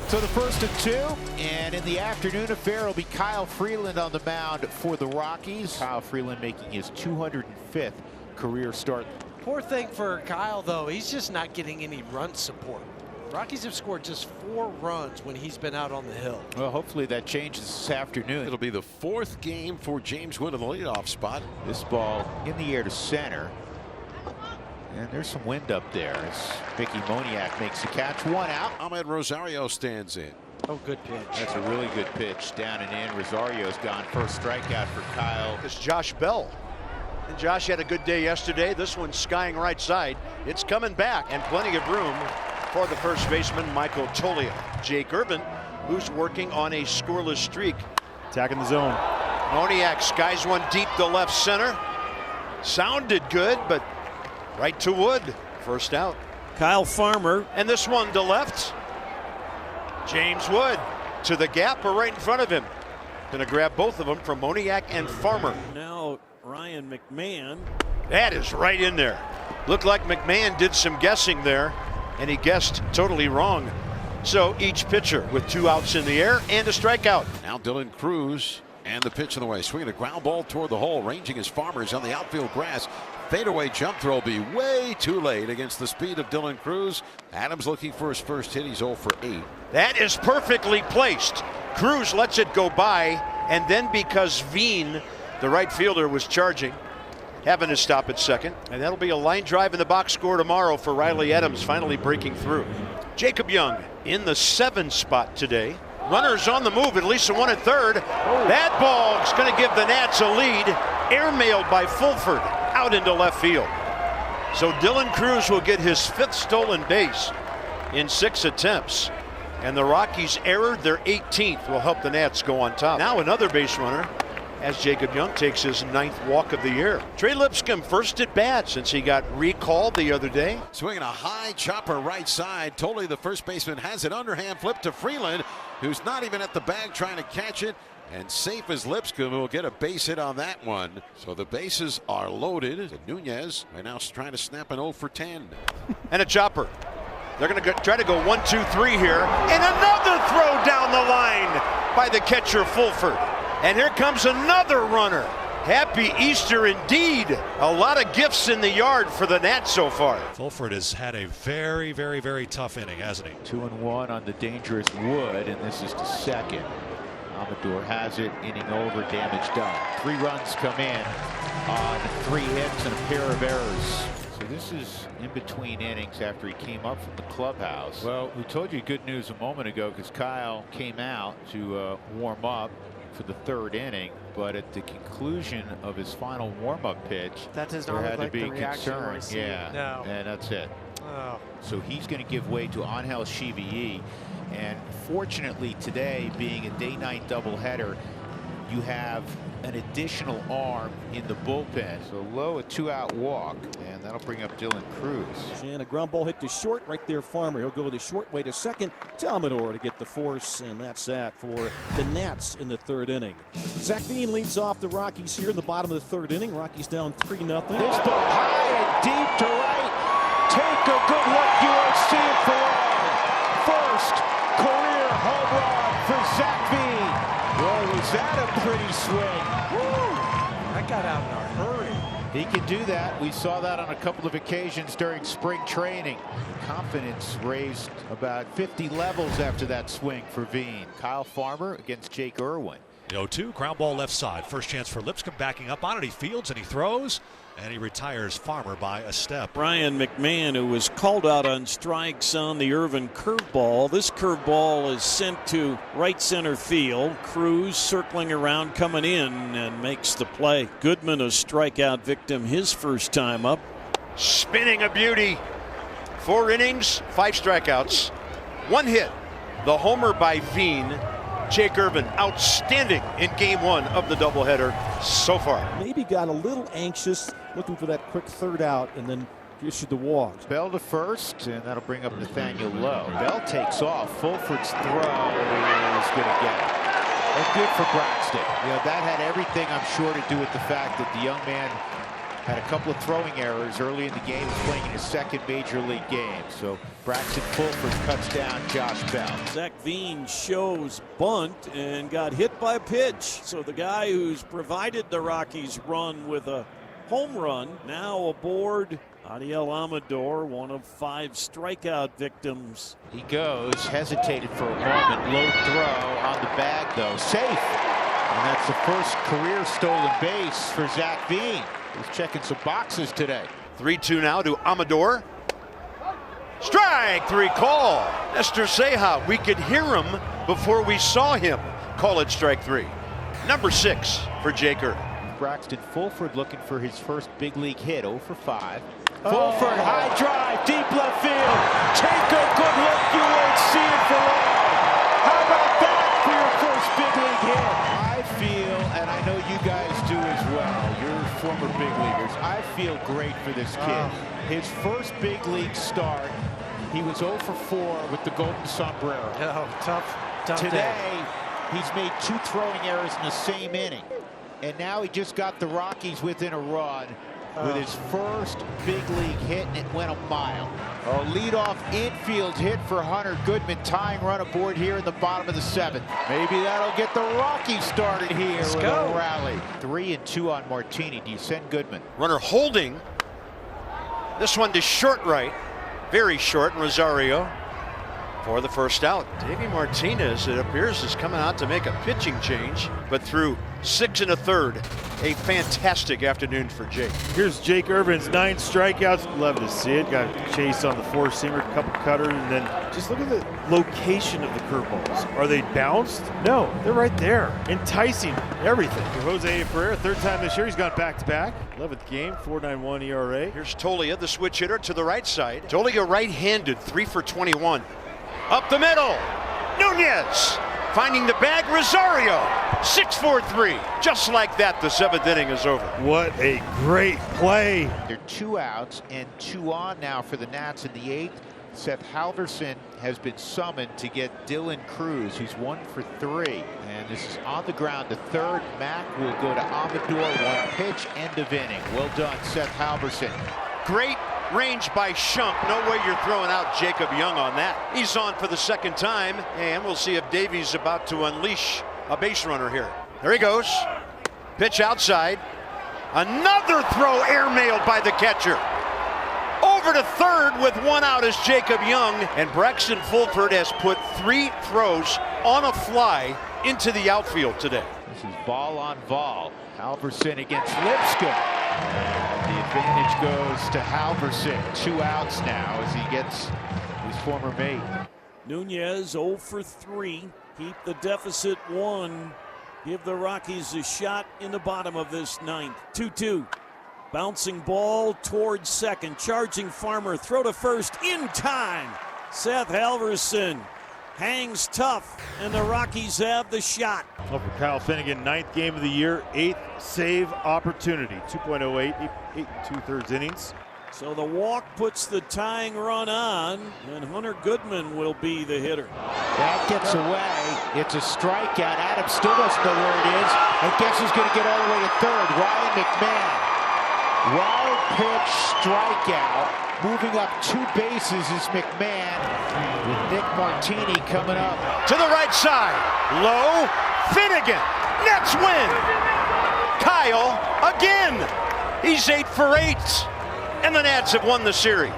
So the first and 2, and in the afternoon affair will be Kyle Freeland on the mound for the Rockies. Kyle Freeland making his 205th career start. Poor thing for Kyle, though, he's just not getting any run support. Rockies have scored just 4 runs when he's been out on the hill. Well, hopefully that changes this afternoon. It'll be the 4th game for James Wood in the leadoff spot. This ball in the air to center. And there's some wind up there as Mickey Moniak makes the catch. 1 out. Ahmed Rosario stands in. Oh, good pitch. That's a really good pitch. Down and in. Rosario's gone. First strikeout for Kyle. It's Josh Bell. And Josh had a good day yesterday. This one's skying right side. It's coming back, and plenty of room for the first baseman, Michael Toglia. Jake Irvin, who's working on a scoreless streak. Attacking the zone. Moniak skies one deep to left center. Sounded good, but right to Wood. First out. Kyle Farmer. And this one to left. James Wood to the gap or right in front of him. Gonna grab both of them from Moniak and Farmer. Now Ryan McMahon. That is right in there. Looked like McMahon did some guessing there, and he guessed totally wrong. So each pitcher with 2 outs in the air and a strikeout. Now Dylan Cruz, and the pitch in the way. Swinging a ground ball toward the hole. Ranging his Farmers on the outfield grass. Fadeaway jump throw will be way too late against the speed of Dylan Cruz. Adams looking for his first hit. He's 0 for 8. That is perfectly placed. Cruz lets it go by, and then because Veen, the right fielder, was charging, having to stop at second, and that'll be a line drive in the box score tomorrow for Riley Adams, finally breaking through. Jacob Young in the 7 spot today. Runners on the move, at least 1 at third. That ball is going to give the Nats a lead. Airmailed by Fulford out into left field. So Dylan Cruz will get his 5th stolen base in 6 attempts. And the Rockies errored their 18th, will help the Nats go on top. Now another base runner as Jacob Young takes his 9th walk of the year. Trey Lipscomb first at bat since he got recalled the other day. Swinging a high chopper right side. Totally the first baseman has it underhand flip to Freeland, who's not even at the bag trying to catch it. And safe as Lipscomb will get a base hit on that one. So the bases are loaded. Nunez right now trying to snap an 0 for 10. And a chopper. They're going to try to go 1, 2, 3 here. And another throw down the line by the catcher Fulford. And here comes another runner. Happy Easter indeed. A lot of gifts in the yard for the Nats so far. Fulford has had a very, very, very tough inning, hasn't he? 2-1 on the dangerous Wood, and this is to second. Amador has it, inning over, damage done. 3 runs come in on 3 hits and a pair of errors. So this is in between innings after he came up from the clubhouse. Well, we told you good news a moment ago because Kyle came out to warm up for the 3rd inning, but at the conclusion of his final warm-up pitch, that does not there had look to like be the concern. Yeah, no. And that's it. Oh. So he's going to give way to Angel Chivillé. And fortunately today, being a day-night doubleheader, you have an additional arm in the bullpen. So Lowe, a 2-out walk, and that'll bring up Dylan Cruz. And a ground ball hit to short right there. Farmer. He'll go the short way to second. To Amador to get the force, and that's that for the Nats in the 3rd inning. Zach Veen leads off the Rockies here in the bottom of the 3rd inning. Rockies down 3-0. This ball high and deep to right. Take a good look. You won't see it for long. First career home run for Zach Veen. Boy, was that a pretty swing. Woo! That got out in a hurry. He can do that. We saw that on a couple of occasions during spring training. Confidence raised about 50 levels after that swing for Veen. Kyle Farmer against Jake Irwin. 0-2, ground ball left side. First chance for Lipscomb, backing up on it. He fields and he throws, and he retires Farmer by a step. Ryan McMahon, who was called out on strikes on the Irvin curveball. This curveball is sent to right center field. Cruz circling around, coming in, and makes the play. Goodman, a strikeout victim his first time up. Spinning a beauty. 4 innings, 5 strikeouts, 1 hit. The homer by Veen. Jake Irvin, outstanding in game 1 of the doubleheader so far. Maybe got a little anxious, looking for that quick 3rd out, and then issued the walk. Bell to first, and that'll bring up Nathaniel Lowe. Bell takes off. Fulford's throw is going to get it. And good for Braxton. You know, that had everything, I'm sure, to do with the fact that the young man Had a couple of throwing errors early in the game. He's playing in his second major league game. So Braxton Fulford cuts down Josh Bell. Zach Veen shows bunt and got hit by a pitch. So the guy who's provided the Rockies run with a home run now aboard. Adiel Amador, one of 5 strikeout victims. He goes, hesitated for a moment. Low throw on the bag, though. Safe. And that's the first career stolen base for Zach Veen. He's checking some boxes today. 3-2 now to Amador. Strike 3 call. Nestor Ceja, we could hear him before we saw him call it strike 3. Number 6 for Jake Irvin. Braxton Fulford looking for his first big league hit, 0 for 5. Fulford, high drive, deep left field. Take a good look, you won't see it for long. How about that for your first big league hit? I feel, and I know you guys do as well, you're former big leaguers, I feel great for this kid. His first big league start, he was 0 for 4 with the golden sombrero. Oh, tough Today, day. he's made 2 throwing errors in the same inning. And now he just got the Rockies within a run with his first big league hit, and it went a mile. A leadoff infield hit for Hunter Goodman, tying run aboard here in the bottom of the 7th. Maybe that'll get the Rockies started here with a rally. 3-2 on Martini. Do you send Goodman? Runner holding. This one to short right. Very short, and Rosario for the first out. Davey Martinez, it appears, is coming out to make a pitching change, but through 6 1/3, a fantastic afternoon for Jake. Here's Jake Irvin's 9 strikeouts. Love to see it. Got chased on the 4-seamer, a couple cutters, and then just look at the location of the curveballs. Are they bounced? No, they're right there. Enticing, everything. Jose Ferreira, 3rd time this year, he's gone back-to-back. 11th game, 4.91 ERA. Here's Tolia, the switch hitter, to the right side. Tolia right-handed, 3 for 21. Up the middle, Nunez finding the bag, Rosario, 6-4-3. Just like that, the 7th inning is over. What a great play. They're 2 outs and 2 on now for the Nats in the 8th. Seth Halverson has been summoned to get Dylan Cruz, who's 1 for 3. And this is on the ground. The 3rd, Mack will go to Amador. 1 pitch, end of inning. Well done, Seth Halverson. Great range by Schunk. No way you're throwing out Jacob Young on that. He's on for the 2nd time, and we'll see if Davies about to unleash a base runner here. There he goes. Pitch outside. Another throw airmailed by the catcher. Over to 3rd with 1 out is Jacob Young, and Braxton Fulford has put 3 throws on a fly into the outfield today. This is ball on ball. Halverson against Lipscomb. The advantage goes to Halverson. 2 outs now as he gets his former mate. Nunez 0 for 3. Keep the deficit 1. Give the Rockies a shot in the bottom of this 9th. 2-2. Bouncing ball towards 2nd. Charging Farmer. Throw to 1st in time. Seth Halverson hangs tough, and the Rockies have the shot. Well, for Kyle Finnegan, 9th game of the year, 8th save opportunity. 2.08, 8 2/3 innings. So the walk puts the tying run on, and Hunter Goodman will be the hitter. That gets away. It's a strikeout. Adams still doesn't know where it is. And guess who's going to get all the way to 3rd? Ryan McMahon. Wild pitch strikeout. Moving up 2 bases is McMahon, with Nick Martini coming up. To the right side. Low. Finnegan. Nets win. Kyle again. He's 8 for 8. And the Nats have won the series.